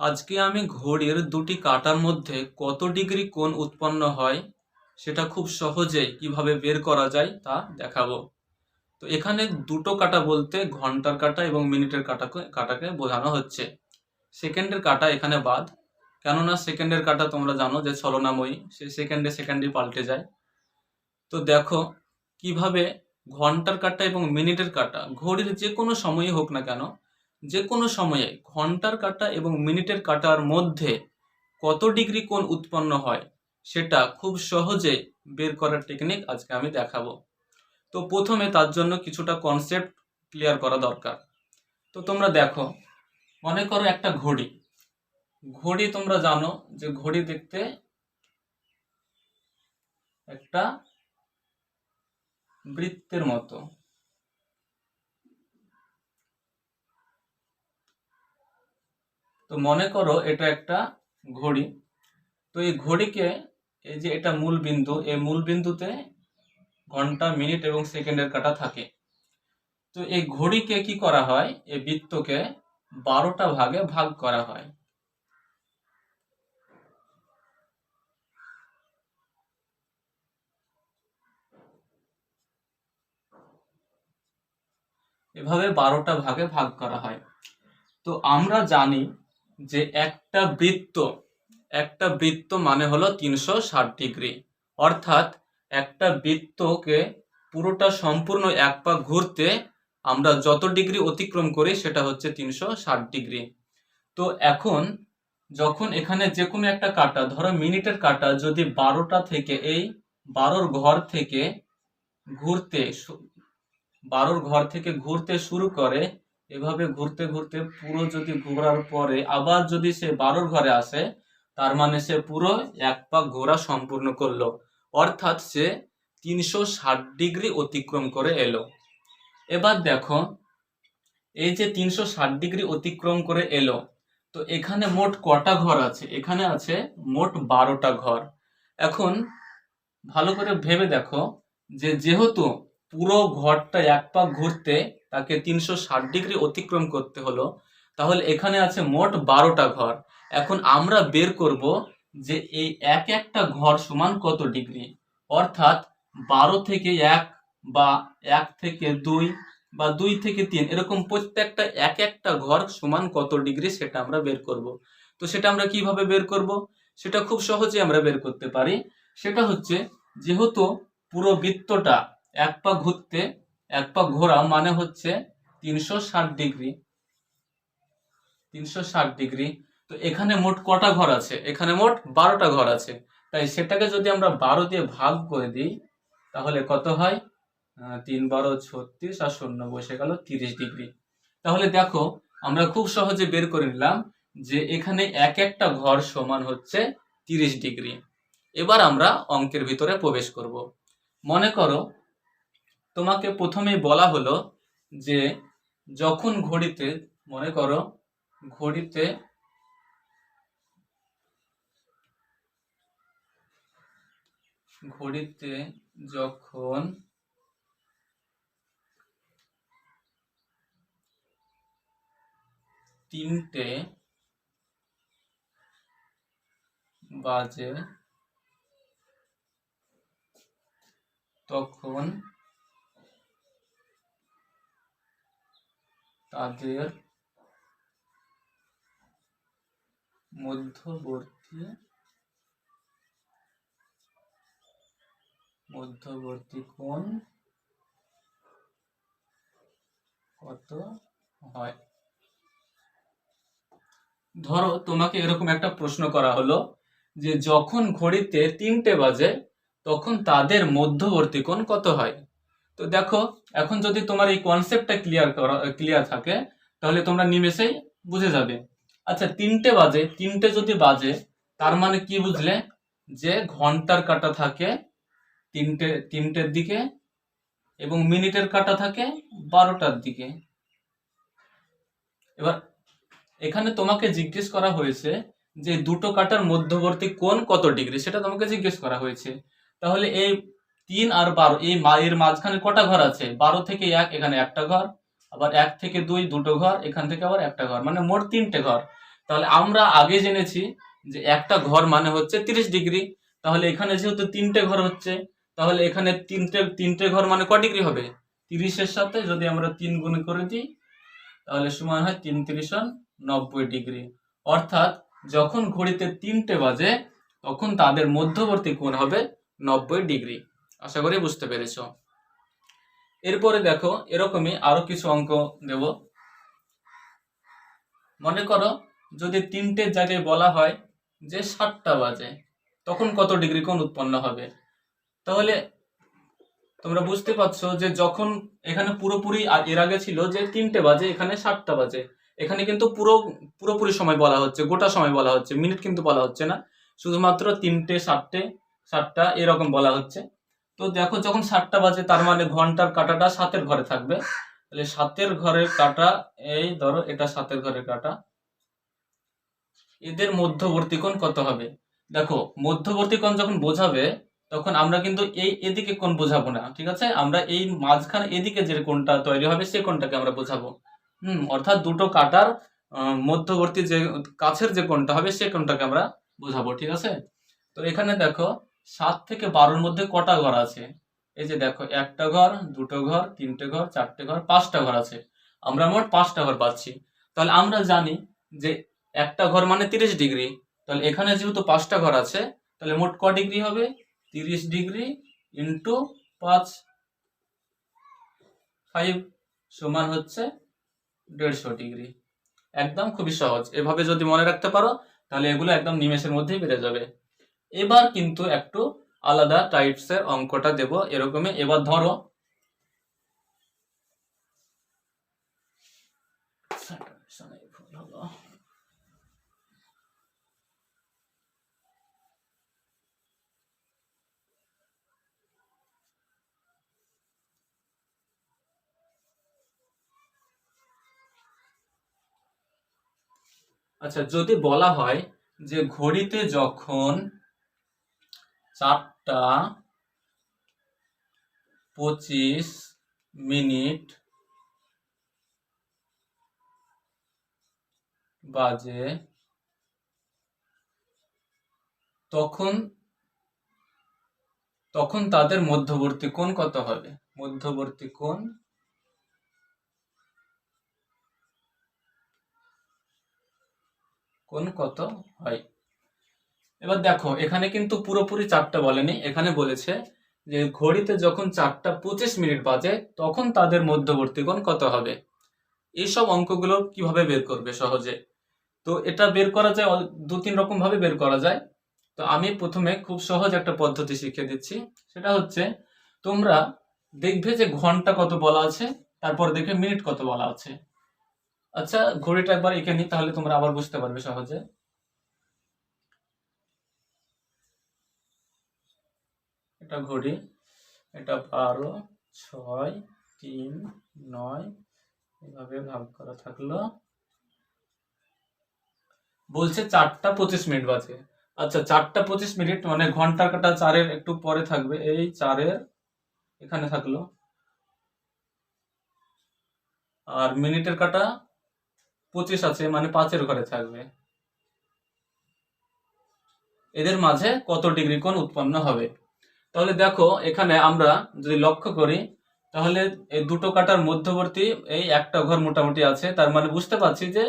আজকে আমি ঘড়ির দুটি কাঁটার মধ্যে কত ডিগ্রি কোণ উৎপন্ন হয় সেটা খুব সহজেই কিভাবে বের করা যায় তা দেখাবো। তো এখানে দুটো কাঁটা বলতে ঘন্টার কাঁটা এবং মিনিটের কাঁটাকে বোঝানো হচ্ছে। সেকেন্ডের কাঁটা এখানে বাদ, কেননা সেকেন্ডের কাঁটা তোমরা জানো যে ছলনাময়ী, সে সেকেন্ডে সেকেন্ডই পাল্টে যায়। তো দেখো কিভাবে ঘন্টার কাঁটা এবং মিনিটের কাঁটা ঘড়ির যে কোনো সময়ে হোক না কেন, যে কোনো সময়ে ঘন্টার কাঁটা এবং মিনিটের কাঁটার মধ্যে কত ডিগ্রি কোণ উৎপন্ন হয় সেটা খুব সহজে বের করার টেকনিক আজকে আমি দেখাবো। তো প্রথমে তার জন্য কিছুটা কনসেপ্ট ক্লিয়ার করা দরকার। তো তোমরা দেখো, মনে করো একটা ঘড়ি। ঘড়ি তোমরা জানো যে ঘড়ি দেখতে একটা বৃত্তের মতো। তো মনে করো এটা একটা ঘড়ি। তো এই ঘড়িকে, এই যে এটা মূল বিন্দু, এই মূল বিন্দুতে ঘন্টা, মিনিট এবং সেকেন্ডের কাঁটা থাকে। তো এই ঘড়িকে কি করা হয়, এই বৃত্তকে 12টা ভাগে ভাগ করা হয়। এভাবে 12টা ভাগে ভাগ করা হয়। তো আমরা জানি যে একটা বৃত্ত মানে হলো 360 ডিগ্রি। অর্থাৎ একটা বৃত্তকে পুরোটা সম্পূর্ণ এক পাক ঘুরতে আমরা যত ডিগ্রি অতিক্রম করি সেটা হচ্ছে 360 ডিগ্রি। তো এখন যখন এখানে যে কোনো একটা কাঁটা, ধরো মিনিটের কাঁটা, যদি 12টা থেকে এই 12র ঘর থেকে ঘুরতে 12র ঘর থেকে ঘুরতে শুরু করে, এভাবে ঘুরতে ঘুরতে পুরো যদি ঘোরার পরে আবার যদি সে 12র ঘরে আসে, তার মানে সে পুরো এক পাক ঘোরা সম্পূর্ণ করলো। অর্থাৎ সে 360 ডিগ্রি অতিক্রম করে এলো। এবার দেখো, এই যে 360 ডিগ্রি অতিক্রম করে এলো, তো এখানে মোট কটা ঘর আছে? এখানে আছে মোট 12টা ঘর। এখন ভালো করে ভেবে দেখো যে যেহেতু পুরো ঘরটা এক পাক ঘুরতে তাকে 360 ডিগ্রি অতিক্রম করতে হলো, তাহলে এখানে আছে মোট 12টা ঘর। এখন আমরা বের করব যে এই এক একটা ঘর সমান কত ডিগ্রি। অর্থাৎ 12 থেকে 1 বা 1 থেকে 2 বা 2 থেকে 3, এরকম প্রত্যেকটা এক একটা ঘর সমান কত ডিগ্রি সেটা আমরা বের করব। তো সেটা আমরা কিভাবে বের করব? সেটা খুব সহজে আমরা বের করতে পারি। সেটা হচ্ছে, যেহেতু পুরো বৃত্তটা এক পা ঘুরতে, এক পা ঘোরা মানে হচ্ছে 360 ডিগ্রি। 360 ডিগ্রি। তো এখানে মোট কটা ঘর আছে? এখানে মোট 12টা ঘর আছে। তাই সেটাকে যদি আমরা 12 দিয়ে ভাগ করে দিই, তাহলে কত হয়? 3 12 36, আর শূন্য বসে গেল 30 ডিগ্রি। তাহলে দেখো, আমরা খুব সহজে বের করে নিলাম যে এখানে এক একটা ঘর সমান হচ্ছে 30 ডিগ্রি। এবার আমরা অঙ্কের ভিতরে প্রবেশ করব। মনে করো তোমাকে প্রথমেই বলা হলো যে যখন ঘড়িতে, মনে করো ঘড়িতে ঘড়িতে যখন 3টে বাজে, তখন তাদের মধ্যবর্তী কোণ কত হয়? ধরো তোমাকে এরকম একটা প্রশ্ন করা হলো যে যখন ঘড়িতে 3টে বাজে তখন তাদের মধ্যবর্তী কোণ কত হয়। তো দেখো, এখন যদি তোমার এই কনসেপ্টটা ক্লিয়ার থাকে, তাহলে তোমরা নিমেষেই বুঝে যাবে। আচ্ছা, 3টে বাজে, 3টে যদি বাজে তার মানে কি বুঝলে? যে ঘন্টার কাঁটা থাকে 3টের দিকে এবং মিনিটের কাঁটা থাকে 12টার দিকে। এবার এখানে তোমাকে জিজ্ঞেস করা হয়েছে যে দুটো কাঁটার মধ্যবর্তী কোণ কত ডিগ্রি, সেটা তোমাকে জিজ্ঞেস করা হয়েছে। তাহলে এই 3 আর 12, এর মাঝখানে কটা ঘর আছে? 12 থেকে 1 এখানে একটা ঘর, আবার 1 থেকে 2 দুটো ঘর, এখান থেকে আবার একটা ঘর, মানে মোট 3টে ঘর। তাহলে আমরা আগে জেনেছি যে একটা ঘর মানে হচ্ছে 30 ডিগ্রি। তাহলে এখানে যেহেতু তিনটে ঘর হচ্ছে, তাহলে এখানে তিনটে ঘর মানে ক ডিগ্রি হবে? 30-এর সাথে যদি আমরা 3 গুণ করে দিই তাহলে সমান হয় 3 × 90 ডিগ্রি। অর্থাৎ যখন ঘড়িতে 3টে বাজে তখন তাদের মধ্যবর্তী কোণ হবে 90 ডিগ্রি। আশা করি বুঝতে পেরেছো। এরপরে দেখো এরকমই আরো কিছু অঙ্ক দেব। মনে করো যদি 3টের জায়গায় বলা হয় যে 7টা বাজে, তখন কত ডিগ্রি কোণ উৎপন্ন হবে? তাহলে তোমরা বুঝতে পারছো যে যখন এখানে পুরোপুরি এর আগে ছিল যে 3টে বাজে, এখানে 7টা বাজে, এখানে কিন্তু পুরোপুরি সময় বলা হচ্ছে, গোটা সময় বলা হচ্ছে, মিনিট কিন্তু বলা হচ্ছে না, শুধুমাত্র 3টে 7টা এরকম বলা হচ্ছে। তো দেখো যখন 7টা বাজে তার মানে ঘন্টার কাঁটাটা 7-এর ঘরে থাকবে। তাহলে 7-এর ঘরের কাঁটা, এই ধরো এটা 7-এর ঘরের কাঁটা, এদের মধ্যবর্তী কোণ কত হবে? দেখো মধ্যবর্তী কোণ যখন বোঝাবে তখন আমরা কিন্তু এদিকে কোণ বোঝাবো না, ঠিক আছে? আমরা এই মাঝখানে এদিকে যে কোণটা তৈরি হবে সে কোণটাকে আমরা বোঝাবো। অর্থাৎ দুটো কাঁটার মধ্যবর্তী যে কাছের যে কোণটা হবে সে কোণটাকে আমরা বোঝাবো, ঠিক আছে? তো এখানে দেখো 7 থেকে 12-র মধ্যে কটা ঘর আছে? এই যে দেখো, একটা ঘর, দুটো ঘর, তিনটে ঘর, চারটে ঘর, 5টা ঘর আছে। আমরা মোট 5টা ঘর পাচ্ছি। তাহলে আমরা জানি যে একটা ঘর মানে 30 ডিগ্রি। তাহলে এখানে যেহেতু 5টা ঘর আছে তাহলে মোট ক ডিগ্রি হবে? 30 ডিগ্রি ইন্টু 5 সমান হচ্ছে 150 ডিগ্রি। একদম খুবই সহজ। এভাবে যদি মনে রাখতে পারো তাহলে এগুলো একদম নিমেষের মধ্যেই বেড়ে যাবে। এবার কিন্তু একটু আলাদা টাইপসের অঙ্কটা দেব এরকমই। এবার ধরো আচ্ছা, যদি বলা হয় যে ঘড়িতে যখন 4:25 বাজে তখন তাদের মধ্যবর্তী কোণ কত হবে? মধ্যবর্তী কোণ কত হয়? এবার দেখো এখানে কিন্তু পুরোপুরি 4টা বলেনি, এখানে বলেছে যে ঘড়িতে যখন 4:25 বাজে তখন তাদের মধ্যবর্তী কোণ কত হবে। এইসব অঙ্কগুলো কিভাবে বের করবে সহজে? তো এটা বের করা যায় 2-3 রকম ভাবে বের করা যায়। তো আমি প্রথমে খুব সহজ একটা পদ্ধতি শিখিয়ে দিচ্ছি। সেটা হচ্ছে তোমরা দেখবে যে ঘন্টা কত বলা আছে, তারপর দেখবে মিনিট কত বলা আছে। আচ্ছা ঘড়িটা একবার এঁকে নিই, তাহলে তোমরা আবার বুঝতে পারবে সহজে। এটা ঘড়ি, এটা 12, 6, 3, 9 এভাবে ভাগ করা থাকলো। বলছে 4:25 বাজে। আচ্ছা 4:25 মানে ঘন্টার কাঁটা 4-এর একটু পরে থাকবে, এই 4-এর এখানে থাকলো, আর মিনিটের কাঁটা 25 আছে মানে 5-এর ঘরে থাকবে। এদের মাঝে কত ডিগ্রি কোণ উৎপন্ন হবে? তাহলে দেখো এখানে আমরা যদি লক্ষ্য করি তাহলে এই দুটো কাঁটার মধ্যবর্তী এই একটা ঘর মোটামুটি আছে, তার মানে বুঝতে পারছি যে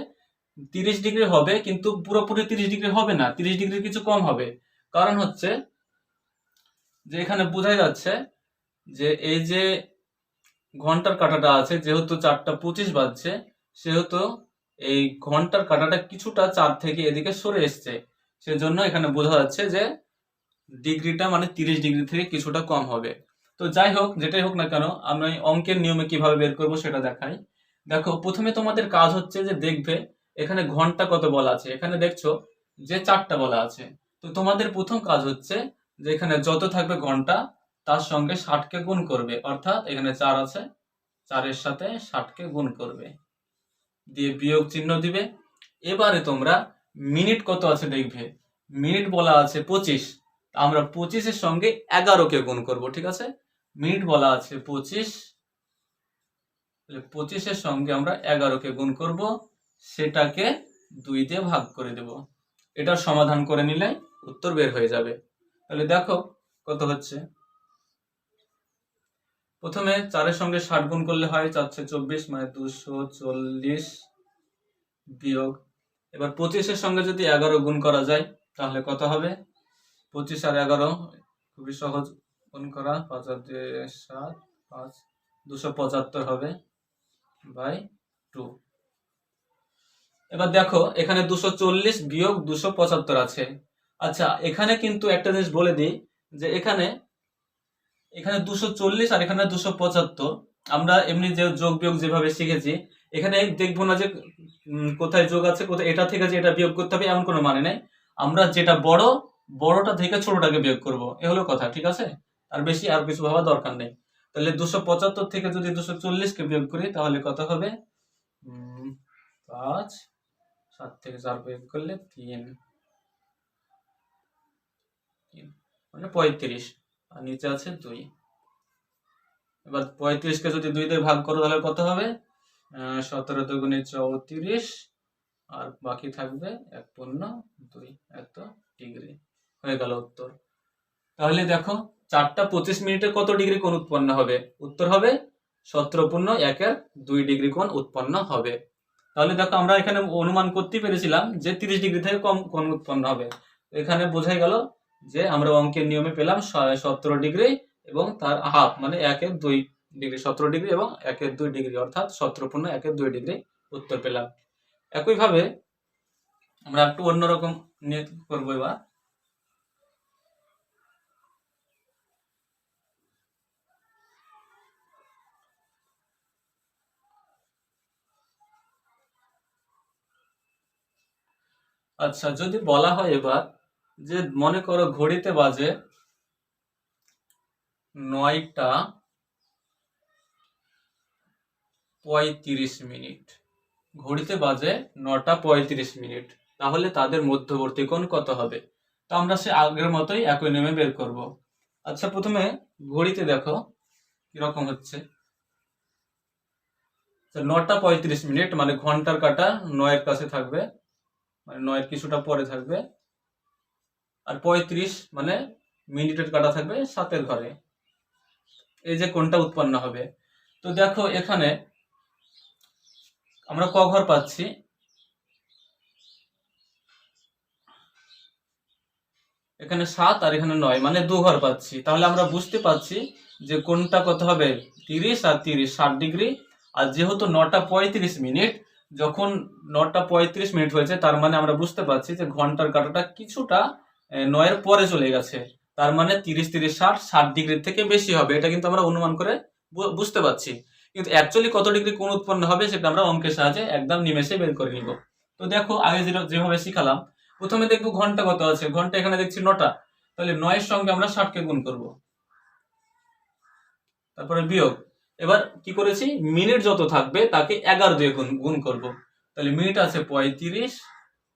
30 ডিগ্রি হবে, কিন্তু পুরোপুরি 30 ডিগ্রি হবে না, 30 ডিগ্রি কিছু কম হবে। কারণ হচ্ছে যে এখানে বোঝাই যাচ্ছে যে এই যে ঘন্টার কাঁটাটা আছে, যেহেতু 4:25 বাজছে সেহেতু এই ঘন্টার কাঁটাটা কিছুটা 4 থেকে এদিকে সরে এসছে, সেজন্য এখানে বোঝা যাচ্ছে যে ডিগ্রিটা মানে 30 ডিগ্রি থেকে কিছুটা কম হবে। তো যাই হোক, যেটাই হোক না কেন আমি অঙ্কের নিয়মে কিভাবে বের করব সেটা দেখাই। দেখো প্রথমে তোমাদের কাজ হচ্ছে যে দেখবে এখানে ঘন্টা কত বলা আছে, এখানে দেখছো যে 4টা বলা আছে। তো তোমাদের প্রথম কাজ হচ্ছে যে এখানে যত থাকবে ঘন্টা তার সঙ্গে 60কে গুণ করবে, অর্থাৎ এখানে 4 আছে, 4-এর সাথে 60কে গুণ করবে, দিয়ে বিয়োগ চিহ্ন দিবে। এবারে তোমরা মিনিট কত আছে দেখবে, মিনিট বলা আছে 25, আমরা 25-এর সঙ্গে 11কে গুণ করব, ঠিক আছে? মিনিট বলা আছে 25, 25-এর সঙ্গে আমরা 11কে গুণ করব, সেটাকে 2 দিয়ে ভাগ করে দেব। এটার সমাধান করে নিলে উত্তর বের হয়ে যাবে। তাহলে দেখো কত হচ্ছে। প্রথমে 4 সঙ্গে 60 গুণ করলে হয় 424, মানে 240 বিয়োগ, এবার 25 সঙ্গে যদি 11 গুণ করা যায় তাহলে কত হবে? 25 আর 11 খুবই সহজ গুণ করা, 5 আর 2 7, 5 275 হবে বাই 2। এবার দেখো এখানে 240 বিয়োগ 275 আছে। আচ্ছা, এখানে কিন্তু একটা জিনিস বলে দিই যে এখানে 240 আর এখানে 275, আমরা এমনি যে যোগ বিয়োগ যেভাবে শিখেছি, এখানে দেখবো না যে কোথায় যোগ আছে, কোথায় এটা থেকে যে এটা বিয়োগ করতে হবে এমন কোনো মানে নেই। আমরা যেটা বড়টা থেকে ছোটটাকে বিয়োগ করব, এ হলো কথা, ঠিক আছে? আর বেশি আর কিছু ভাবা দরকার নেই। তাহলে 275 থেকে যদি 240 কে বিয়োগ করি তাহলে কত হবে? 5, 7 থেকে 4 বিয়োগ করলে 3, মানে 35, আর নিচে আছে 2। এবার 35কে যদি 2 দিয়ে ভাগ করো তাহলে কত হবে? 17 দুগুণে 34, আর বাকি থাকবে 1/2 এত ডিগ্রি। হয়ে গেল উত্তর। তাহলে দেখো 4টা 25 মিনিটে কত ডিগ্রি কোণ উৎপন্ন হবে? উত্তর হবে 17.1 ডিগ্রি কোণ উৎপন্ন হবে। তাহলে দেখো আমরা এখানে অনুমান করতে পেরেছিলাম যে 30 ডিগ্রি থেকে কম কোণ উৎপন্ন হবে। এখানে বোঝাই গেল যে আমরা অঙ্কের নিয়মে পেলাম 17 ডিগ্রি এবং তার হাফ, মানে 1/2 ডিগ্রি, 17 ডিগ্রি এবং 1/2 ডিগ্রি, অর্থাৎ 17.1 ডিগ্রি উত্তর পেলাম। একইভাবে আমরা একটু অন্যরকম নিয়ে করবো এবার। আচ্ছা, যদি বলা হয় এবার যে মনে করো ঘড়িতে বাজে 9টা 35 মিনিট, ঘড়িতে বাজে 9টা 35 মিনিট, তাহলে তাদের মধ্যবর্তী কোণ কত হবে? তো আমরা সে আগের মতোই একই নিয়মে বের করব। আচ্ছা, প্রথমে ঘড়িতে দেখো কিরকম হচ্ছে। 9টা 35 মিনিট মানে ঘন্টার কাঁটা 9 এর কাছে থাকবে, মানে 9 এর কিছুটা পরে থাকবে, আর 35 মানে মিনিটের কাঁটা থাকবে 7 ঘরে। এই যে কোণটা উৎপন্ন হবে। তো দেখো এখানে আমরা ক ঘর পাচ্ছি? এখানে 7 আর এখানে 9, মানে 2 ঘর পাচ্ছি। তাহলে আমরা বুঝতে পারছি যে কোণটা কত হবে? 30 আর 30, 60 ডিগ্রি। আর যেহেতু 9টা 35 মিনিট, যখন 9টা 35 মিনিট হয়েছে তার মানে আমরা বুঝতে পারছি যে ঘন্টার কাঁটাটা কিছুটা 9 এর পরে চলে গেছে। তার মানে 30 30 60, 60 ডিগ্রির থেকে বেশি হবে। এটা কিন্তু আমরা অনুমান করে বুঝতে পারছি। কিন্তু অ্যাকচুয়ালি কত ডিগ্রি কোণ উৎপন্ন হবে সেটা আমরা অঙ্কের সাহায্যে একদম নিমেষে বের করে নিব। তো দেখো আগে যেভাবে শিখালাম, প্রথমে দেখবো ঘন্টা কত আছে। ঘন্টা এখানে দেখছি 9টা, তাহলে 9 এর সঙ্গে আমরা 60কে গুণ করব, তারপরে বিয়োগ। এবার কি করেছি? মিনিট যত থাকবে তাকে 11 দিয়ে গুণ করব। তাহলে মিনিট আছে 35,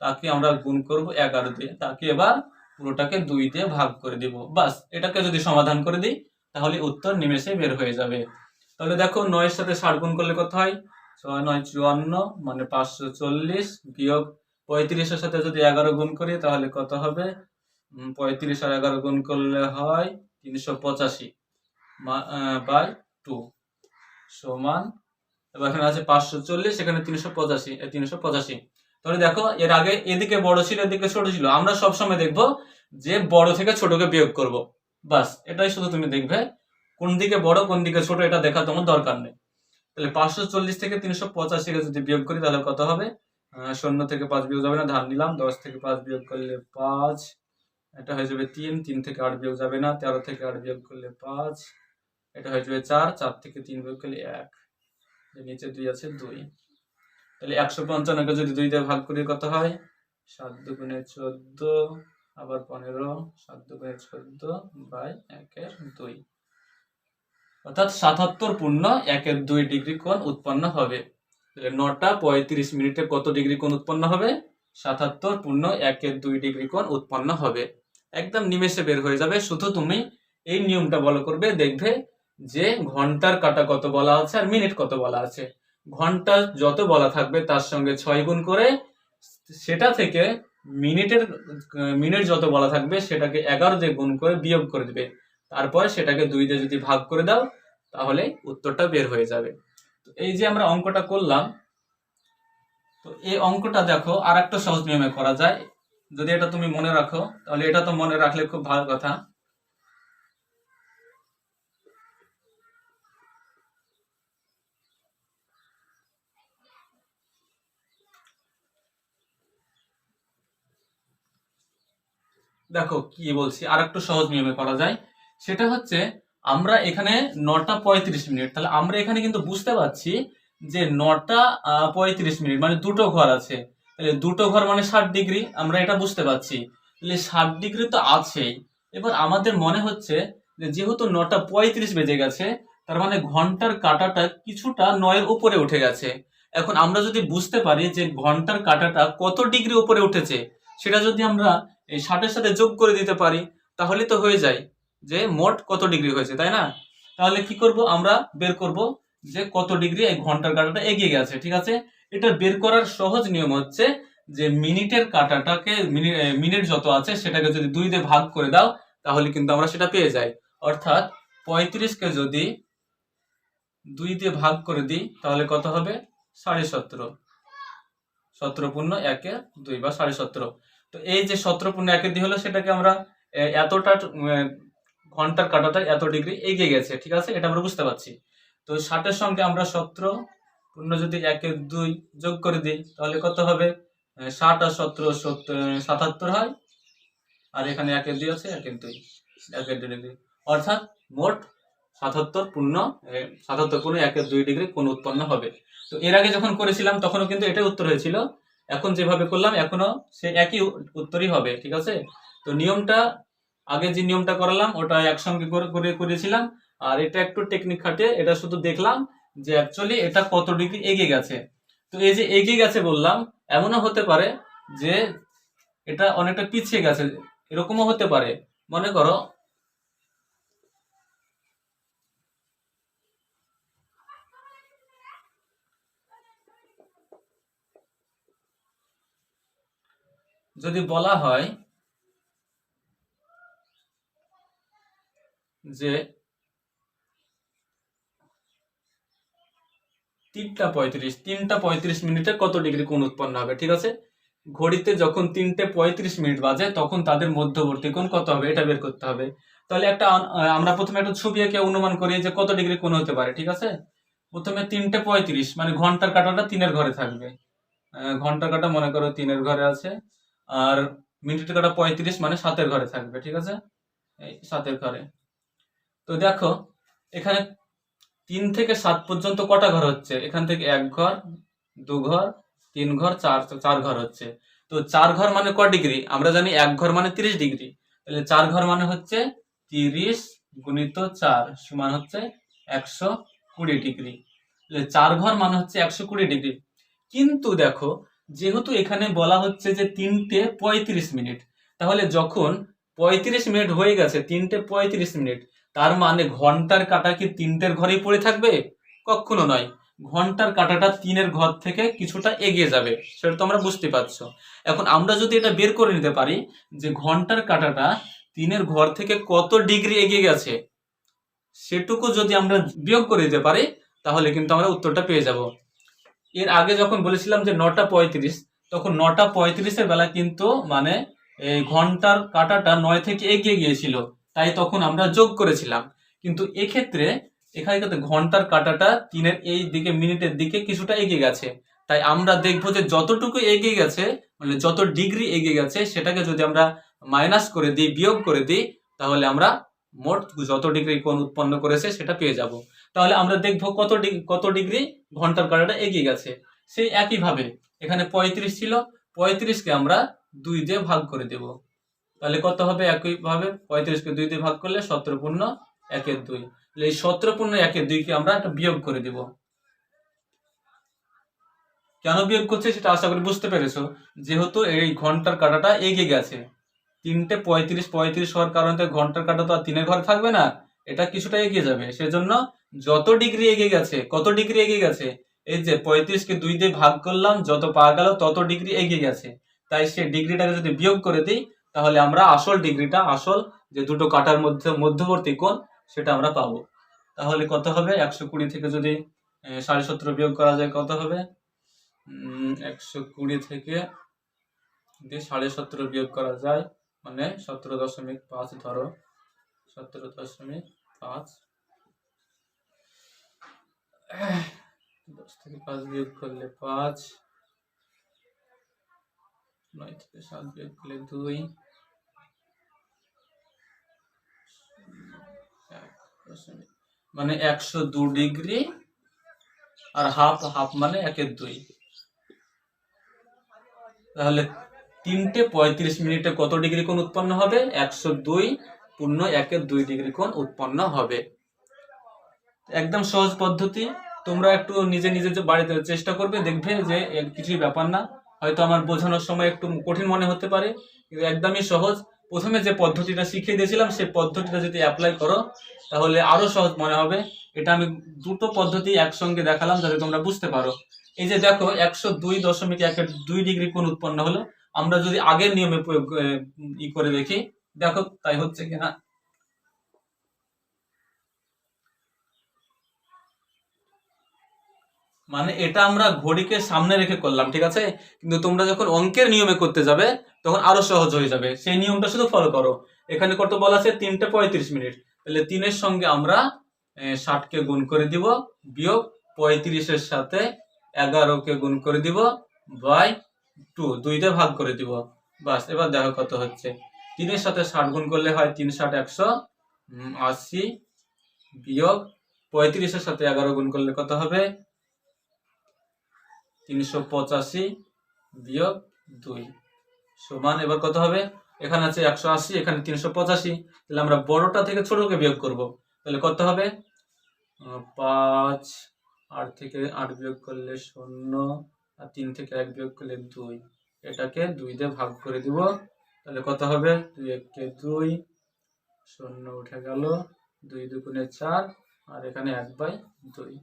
তাকে আমরা গুণ করব 11 দিয়ে, তাকে এবার পুরোটাকে 2 দিয়ে ভাগ করে দিব। বাস, এটাকে যদি সমাধান করে দিই তাহলে উত্তর নিমেষে বের হয়ে যাবে। তাহলে দেখো 9 এর সাথে 60 গুণ করলে কত হয়? 6 9 54, মানে 540, বিয়োগ 35 এর সাথে যদি 11 গুণ করি তাহলে কত হবে? 35 আর 11 গুণ করলে হয় 385 বাই 2 সমান, এবার এখানে আছে 540, এখানে 385। তাহলে দেখো এর আগে এদিকে বড় ছিল এদিকে ছোট ছিল, আমরা সব সময় দেখবো যে বড় থেকে ছোটকে বিয়োগ করব। বাস, এটাই শুধু তুমি দেখবে, কোন দিকে বড় কোন দিকে ছোট এটা দেখা তোমার দরকার নেই। তাহলে 540 থেকে 385কে যদি বিয়োগ করি তাহলে কত হবে? 0 থেকে 5 বিয়োগ যাবে না, ধার নিলাম। 10 থেকে 5 বিয়োগ করলে 5, এটা হয়ে যাবে 3। 3 থেকে 8 বিয়োগ যাবে না, 13 থেকে 8 বিয়োগ করলে 5, এটা হয়ে যাবে 4। 4 থেকে 3 বিয়োগ করলে 1, নিচে 2 আছে 2। তাহলে 155কে যদি 2 দিয়ে ভাগ করি কত হয়? 7 দুগুণে 14, আবার 15, 7 দুগুণে 14 বাই 1/2, অর্থাৎ 77.1 ডিগ্রি কোণ উৎপন্ন হবে। তাহলে 9টা 35 মিনিটে কত ডিগ্রি কোণ উৎপন্ন হবে? 77.1 ডিগ্রি কোণ উৎপন্ন হবে। একদম নিমেষে বের হয়ে যাবে। শুধু তুমি এই নিয়মটা ফলো করবে, দেখবে যে ঘন্টার কাঁটা কত বলা আছে আর মিনিট কত বলা আছে। ঘন্টা যত বলা থাকবে তার সঙ্গে 6 গুণ করে সেটা থেকে মিনিট যত বলা থাকবে সেটাকে 11 দিয়ে গুণ করে বিয়োগ করে দিবে, তারপরে সেটাকে 2 দিয়ে যদি ভাগ করে দাও তাহলে উত্তরটা বের হয়ে যাবে। তো এই যে আমরা অঙ্কটা করলাম, তো এই অঙ্কটা দেখো আর একটা সহজ নিয়মে করা যায়। যদি এটা তুমি মনে রাখো তাহলে এটা তো মনে রাখলে খুব ভালো কথা। দেখো কি বলছি, আর একটু সহজ নিয়মে করা যায়। সেটা হচ্ছে আমরা এখানে 9টা 35 মিনিট, তাহলে আমরা এখানে কিন্তু বুঝতে পারছি যে 9টা 35 মিনিট মানে দুটো ঘর আছে, তাহলে দুটো ঘর মানে 60 ডিগ্রি, আমরা এটা বুঝতে পারছি। তাহলে 60 ডিগ্রি তো আছেই। এবার আমাদের মনে হচ্ছে যে যেহেতু 9টা 35 বেজে গেছে, তার মানে ঘন্টার কাঁটাটা কিছুটা 9-এর উপরে উঠে গেছে। এখন আমরা যদি বুঝতে পারি যে ঘন্টার কাঁটাটা কত ডিগ্রি উপরে উঠেছে, সেটা যদি আমরা এই 60-এর সাথে যোগ করে দিতে পারি তাহলে তো হয়ে যায় যে মোট কত ডিগ্রি হয়েছে, তাই না? তাহলে কি করব, আমরা বের করব যে কত ডিগ্রি এই ঘন্টার কাঁটাটা এগিয়ে গেছে। ঠিক আছে, এটা বের করার সহজ নিয়ম হচ্ছে যে মিনিটের কাঁটাটাকে মিনিট যত আছে সেটাকে যদি 2 দিয়ে ভাগ করে দাও তাহলে কিন্তু আমরা সেটা পেয়ে যাই। অর্থাৎ 35কে যদি 2 দিয়ে ভাগ করে দিই তাহলে কত হবে, 17.5। 17 × 1=2 বা 17.5। তো এই যে 17 × 1=2 হলো, সেটাকে আমরা এতটা ঘন্টার কাঁটাটা এত ডিগ্রি এগিয়ে গেছে। ঠিক আছে, এটা আমরা বুঝতে পারছি। তো 60-এর সঙ্গে আমরা 17 যদি 1-2 যোগ করে দিই তাহলে কত হবে, 60 আর 17 77 হয়, আর এখানে 1-2 আছে, 1-2 1-2 ডিগ্রি, অর্থাৎ মোট 77 × 1-2 ডিগ্রি কোণ উৎপন্ন হবে। তো এর আগে যখন করেছিলাম তখনও কিন্তু এটাই উত্তর হয়েছিল, এখন যেভাবে করলাম এখনো সে একই উত্তরই হবে। ঠিক আছে, তো নিয়মটা আগে যে নিয়মটা করালাম ওটা একসঙ্গে করেছিলাম, আর এটা একটু টেকনিক খাটিয়ে এটা শুধু দেখলাম যে অ্যাকচুয়ালি এটা কত ডিগ্রি এগিয়ে গেছে। তো এই যে এগিয়ে গেছে বললাম, এমনও হতে পারে যে এটা অনেকটা পিছিয়ে গেছে, এরকমও হতে পারে। মনে করো যদি বলা হয় যে 3টা 35 মিনিটে কত ডিগ্রি কোণ উৎপন্ন হবে। ঠিক আছে, ঘড়িতে যখন 3টে 35 মিনিট বাজে তখন তাদের মধ্যবর্তী কোণ কত হবে এটা বের করতে হবে। তাহলে আমরা প্রথমে একটা ছবি এঁকে অনুমান করি যে কত ডিগ্রি কোণ হতে পারে। ঠিক আছে, প্রথমে 3টে 35 মানে ঘন্টার কাঁটাটা 3-এর ঘরে থাকবে, ঘন্টার কাঁটা মনে করো 3-এর ঘরে আছে, আর মিনিটের কাঁটা 35 মানে 7-এর ঘরে থাকবে। ঠিক আছে, এই 7-এর ঘরে। তো দেখো এখানে 3 থেকে 7 পর্যন্ত কটা ঘর হচ্ছে, এখান থেকে 1 ঘর 2 ঘর 3 ঘর 4 ঘর হচ্ছে। তো 4 ঘর মানে ক ডিগ্রি, আমরা জানি 1 ঘর মানে 30 ডিগ্রি, তাহলে 4 ঘর মানে হচ্ছে 30 গুণিত 4 সমান হচ্ছে 120 ডিগ্রি। তাহলে 4 ঘর মানে হচ্ছে 120 ডিগ্রি। কিন্তু দেখো যেহেতু এখানে বলা হচ্ছে যে 3টে 35 মিনিট, তাহলে যখন 35 মিনিট হয়ে গেছে 3টে 35 মিনিট, তার মানে ঘন্টার কাঁটা কি 3টের ঘরেই পড়ে থাকবে? কখনো নয়, ঘন্টার কাঁটাটা 3-এর ঘর থেকে কিছুটা এগিয়ে যাবে, সেটা তো আমরা বুঝতে পারছো। এখন আমরা যদি এটা বের করে নিতে পারি যে ঘন্টার কাঁটাটা 3-এর ঘর থেকে কত ডিগ্রি এগিয়ে গেছে, সেটুকু যদি আমরা বিয়োগ করে দিতে পারি তাহলে কিন্তু আমরা উত্তরটা পেয়ে যাব। এর আগে যখন বলেছিলাম যে 9টা 35, তখন 9টা 35-এর বেলা কিন্তু মানে এই ঘন্টার কাঁটাটা 9 থেকে এগিয়ে গিয়েছিল, তাই তখন আমরা যোগ করেছিলাম। কিন্তু এক্ষেত্রে এখানে কিন্তু ঘন্টার কাঁটাটা 3-এর এই দিকে মিনিটের দিকে কিছুটা এগিয়ে গেছে, তাই আমরা দেখবো যে যতটুকু এগিয়ে গেছে মানে যত ডিগ্রি এগিয়ে গেছে সেটাকে যদি আমরা মাইনাস করে দিই, বিয়োগ করে দিই, তাহলে আমরা মোট যত ডিগ্রি কোণ উৎপন্ন করেছে সেটা পেয়ে যাব। তাহলে আমরা দেখবো কত ডিগ্রি ঘন্টার কাঁটাটা এগিয়ে গেছে। সেই একইভাবে এখানে 35 ছিল, 35কে আমরা 2 দিয়ে ভাগ করে দেব, তাহলে কত হবে, একইভাবে 35কে 2 দিয়ে ভাগ করলে 17 × 1=2। এই 17 × 1=2 কে আমরা একটা বিয়োগ করে দেব। কেন বিয়োগ করছে সেটা আশা করি বুঝতে পেরেছো, যেহেতু এই ঘন্টার কাঁটাটা এগিয়ে গেছে 3টে 35 হওয়ার কারণে ঘন্টার কাঁটা তো আর 3-এর ঘরে থাকবে না, এটা কিছুটা এগিয়ে যাবে, সেজন্য যত ডিগ্রি এগিয়ে গেছে, কত ডিগ্রি এগিয়ে গেছে এই যে 35-কে 2 দিয়ে ভাগ করলাম, যত পাওয়া গেল তত ডিগ্রি এগিয়ে গেছে, তাই সেই ডিগ্রিটাকে যদি বিয়োগ করে দিই তাহলে আমরা আসল ডিগ্রিটা, আসল যে দুটো কাটার মধ্যে মধ্যবর্তী কোণ, সেটা আমরা পাবো। তাহলে কত হবে? 120 থেকে যদি 17.5 বিয়োগ করা যায় কত হবে? 120 থেকে যদি 17.5 বিয়োগ করা যায় মানে 17.5 ধরো, 17.5, 10 থেকে 5 বিয়োগ করলে 5, 9 থেকে 7 বিয়োগ করলে 2, 1 মানে 102 ডিগ্রি, আর হাফ হাফ মানে 1/2। তাহলে 3:35 কত ডিগ্রি কোণ উৎপন্ন হবে? 102.1 ডিগ্রি কোণ উৎপন্ন হবে। একদম সহজ পদ্ধতি, তোমরা একটু নিজে নিজে বাড়িতে চেষ্টা করবে, দেখবে যে কিছুই ব্যাপার না। হয়তো আমার বোঝানোর সময় একটু কঠিন মনে হতে পারে, কিন্তু একদমই সহজ। প্রথমে যে পদ্ধতিটা শিখিয়ে দিয়েছিলাম সেই পদ্ধতিটা যদি অ্যাপ্লাই করো তাহলে আরো সহজ মনে হবে। এটা আমি দুটো পদ্ধতি একসঙ্গে দেখালাম যাতে তোমরা বুঝতে পারো। এই যে দেখো 102.1 ডিগ্রি কোণ উৎপন্ন হলো, আমরা যদি আগের নিয়মে করে দেখি, দেখো তাই হচ্ছে কিনা। মানে এটা আমরা ঘড়িকে সামনে রেখে করলাম, ঠিক আছে, কিন্তু তোমরা যখন অঙ্কের নিয়মে করতে যাবে তখন আরো সহজ হয়ে যাবে। সেই নিয়মটা শুধু ফলো করো। এখানে কত বলা আছে? 3:35, তাহলে 3-এর সঙ্গে আমরা 60-কে গুণ করে দিব, বিয়োগ 35-এর সাথে 11-কে গুণ করে দিব, বাই 2, 2 দিয়ে ভাগ করে দিব। বাস, এবার দেখো কত হচ্ছে। 3-এর সাথে 60 গুণ করলে হয় 3 × 60 180, বিয়োগ 35-এর সাথে 11 গুণ করলে কত হবে? 385, বিয়োগ 2 সমান, এবার কত হবে? এখানে আছে 180, এখানে 385, তাহলে আমরা বড়টা থেকে ছোটকে বিয়োগ করব। তাহলে কত হবে? 5, 8 থেকে 8 বিয়োগ করলে 0, আর 3 থেকে 1 বিয়োগ করলে 2, এটাকে 2 দিয়ে ভাগ করে দিব। তাহলে কত হবে? 2 × 1 = 2, 0 উঠে গেল, 2 × 2 = 4, আর এখানে 1/2।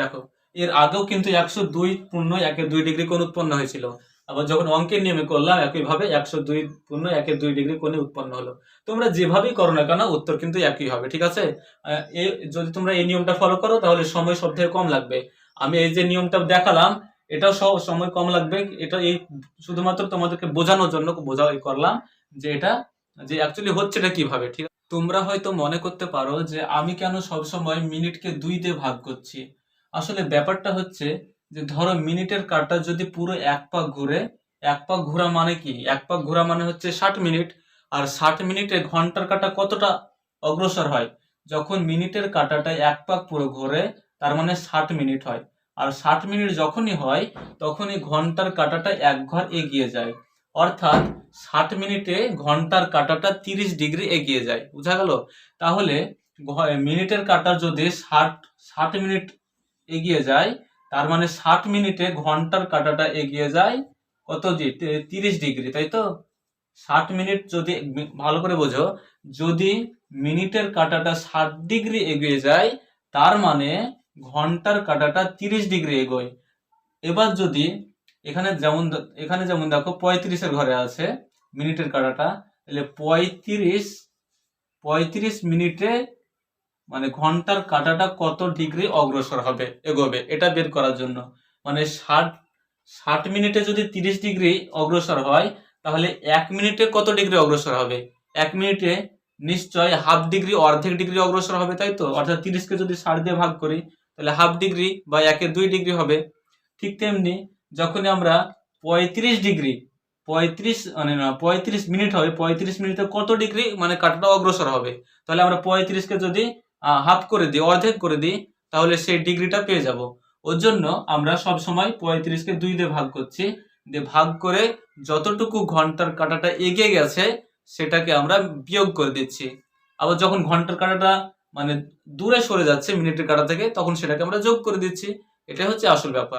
দেখো এর আগেও কিন্তু 102.1 ডিগ্রি কোণ উৎপন্ন হয়েছিল, আবার যখন অঙ্কের নিয়মে করলাম একইভাবে 102.1 ডিগ্রি কোণে উৎপন্ন হলো। তোমরা যেভাবেই করো না কেন উত্তর কিন্তু একই হবে, ঠিক আছে। যদি তোমরা এই নিয়মটা ফলো করো তাহলে সময় সব থেকে কম লাগবে। আমি এই যে নিয়মটা দেখালাম এটাও সময় কম লাগবে, এটা এই শুধুমাত্র তোমাদেরকে বোঝানোর জন্য করলাম যে এটা যে অ্যাকচুয়ালি হচ্ছেটা কিভাবে, ঠিক আছে। তোমরা হয়তো মনে করতে পারো যে আমি কেন সবসময় মিনিটকে 2 দিয়ে ভাগ করছি। আসলে ব্যাপারটা হচ্ছে যে ধরো মিনিটের কাঁটা যদি পুরো 1 পাক ঘুরে, 1 পাক ঘোরা মানে কি? 1 পাক ঘোরা মানে হচ্ছে 60 মিনিট, আর 60 মিনিটে ঘন্টার কাঁটা কতটা অগ্রসর হয়? যখন মিনিটের কাঁটাটা 1 পাক পুরো ঘোরে তার মানে 60 মিনিট হয়, আর 60 মিনিট যখনই হয় তখনই ঘন্টার কাঁটাটা 1 ঘর এগিয়ে যায়, অর্থাৎ 60 মিনিটে ঘন্টার কাঁটাটা 30 ডিগ্রি এগিয়ে যায়। বুঝা গেল? তাহলে মিনিটের কাঁটা যদি 60 মিনিট এগিয়ে যায়, তার মানে 60 মিনিটে ঘন্টার কাঁটাটা এগিয়ে যায় কত? 30 ডিগ্রি, তাই তো। 60 মিনিট যদি ভালো করে বোঝো, যদি মিনিটের কাঁটাটা 60 ডিগ্রি এগিয়ে যায় তার মানে ঘন্টার কাঁটাটা 30 ডিগ্রি এগোয়। এবার যদি এখানে যেমন দেখো 35-এর ঘরে আছে মিনিটের কাঁটাটা, তাহলে 35 মিনিটে মানে ঘন্টার কাঁটাটা কত ডিগ্রি অগ্রসর হবে, এগোবে, এটা বের করার জন্য। মানে 60 মিনিটে যদি 30 ডিগ্রি অগ্রসর হয় তাহলে 1 মিনিটে কত ডিগ্রি অগ্রসর হবে? 1 মিনিটে নিশ্চয় হাফ ডিগ্রি, অর্ধেক ডিগ্রি অগ্রসর হবে, তাই তো। অর্থাৎ 30-কে যদি 60 দিয়ে ভাগ করি তাহলে হাফ ডিগ্রি বা 1/2 ডিগ্রি হবে। ঠিক তেমনি যখনই আমরা 35 ডিগ্রি 35 মিনিট হবে, 35 মিনিটে কত ডিগ্রি মানে কাঁটাটা অগ্রসর হবে, তাহলে আমরা 35-কে যদি হাফ করে দিই, অর্ধেক করে দিই, তাহলে সেই ডিগ্রিটা পেয়ে যাব। ওর জন্য আমরা সব সময় 35-কে 2 দিয়ে ভাগ করছি, দিয়ে ভাগ করে যতটুকু ঘন্টার কাঁটাটা এগিয়ে গেছে সেটাকে আমরা বিয়োগ করে দিচ্ছি। আবার যখন ঘন্টার কাঁটাটা মানে দূরে সরে যাচ্ছে মিনিটের কাঁটা থেকে, তখন সেটাকে আমরা যোগ করে দিচ্ছি। এটাই হচ্ছে আসল ব্যাপার।